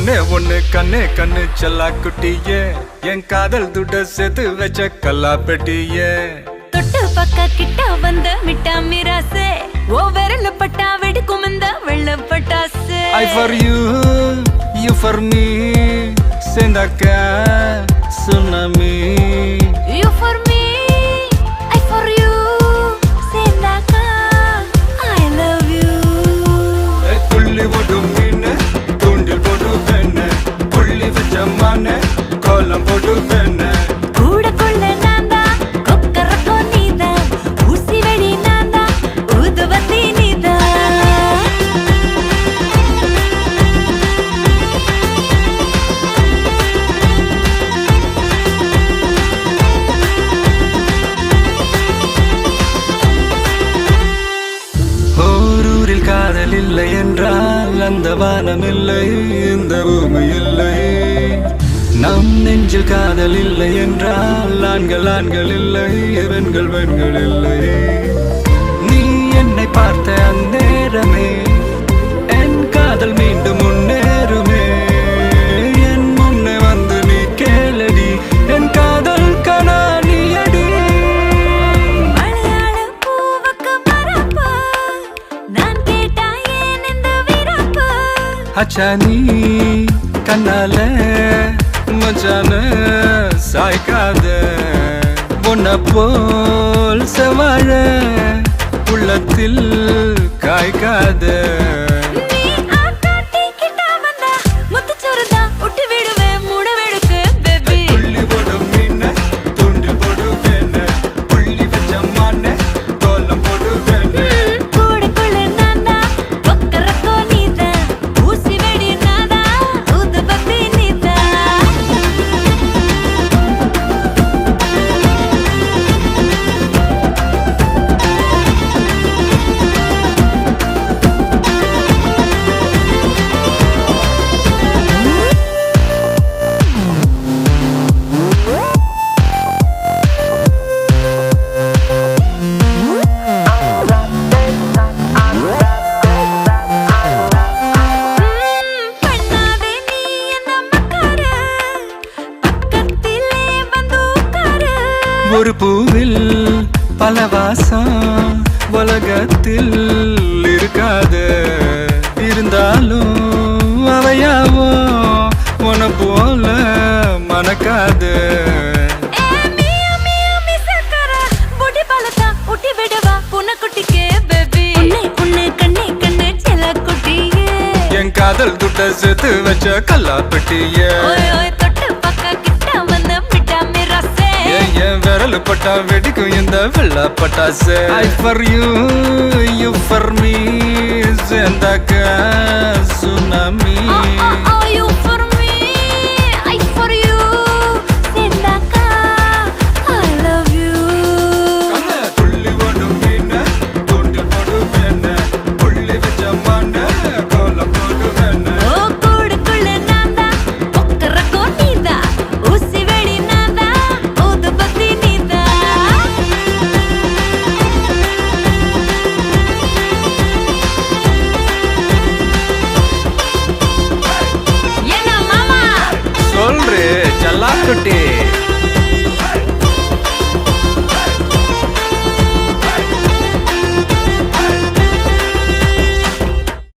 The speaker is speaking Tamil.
ஒண்ணே ஒண்ணு கண்ணே கண்ணு செல்லா குட்டியே என் காதல் துட்ட சேர்த்து வச்ச கல்லா பெட்டியே தொட்டு பக்க கிட்ட வந்த மிட்டா மிராசே ஓ விரல பட்டா வெடிக்கும் இந்த வெள்ள பட்டாசு I for you, you for me சேர்ந்தாக்க tsunami You for me, I for you சேர்ந்தாக்க I love you துள்ளி ஓடும் மீன் தூண்டில் போட்டு பெண்ண புள்ளி வச்ச மான கோலம் போட்டு பெண்ண கூட கொள்ள நான்தா கொக்கரக்கோ நீதா ஊசி வெடி நான்தா ஊதுவத்தி நீதா ஓரூரில் காதல் இல்லை என்றால் அந்த வானம் இல்லை இந்த பூமி இல்லை நம் நெஞ்சில் காதல் இல்லை என்றால் ஆண்கள் ஆண்கள் இல்லை பெண்கள் பெண்கள் இல்லை நீ என்னை பார்த்த அந்நேரமே என் காதல் மீண்டும் முன்னேறுமே என் முன்னே வந்து நீ கேளடி என் காதல் கனானியடி மலையாள பூவுக்கு மரப்பு நான் கேட்டா ஏன் இந்த விரப்பு அச்சா நீ கண்ணால மச்சான சாய்க்காத பொன்ன போல் செவாழ உள்ளத்தில் காய்க்காத நீ ஆட்டாட்டி கிட்ட வந்தா முத்துச்சோறுதா விட்டு விடுவேன் மூட வெடுக்கு பேபி புள்ளி போடும் மீன தூண்டில் போடு வேண புள்ளி வச்ச மான கோலம் போடு வேண கூட கொள்ள நான்தா கொக்கரக்கோ நீதா ஊசி வெடி நான்தா ஊதுபத்தி நீதா பண்ணாதே நீ என்ன மக்கார பக்கத்திலே வந்து உட்காரு ஒரு பூவில் பல வாசம் உலகத்தில் இருக்காது இருந்தாலும் அவையாவோ உன போல மணக்காது மியா மியா மிசக்கர பொடி பலதா ஊட்டி விடவா புனக்குட்டிக்கே பேபி உன்னை கண்ணே கண்ணே செல்ல குட்டியே என் காதல் துட்ட சேர்த்து வச்ச கல்லா பெட்டிய ஓய் ஓய் தொட்டு பக்க கிட்ட வந்த மிட்டா மிராசே என் விரல் பட்டா வெடிக்கும் இந்த வெள்ள பட்டாசு I for you, you for me சேர்ந்தாக்க tsunami You for me, I for you சேர்ந்தாக்கா I love you புள்ளி ஓடும் மீன தூண்டில் போடு வேண புள்ளி வச்ச மான கோலம் போடு வேண ஓ கூடுக்குள்ள நான்தா கொக்கரக்கோ நீதா ஊசி வெடி நான்தா ஊதுபத்தி நீதா என்ன மாமா சொல்றே ஜல்லாக்குட்டி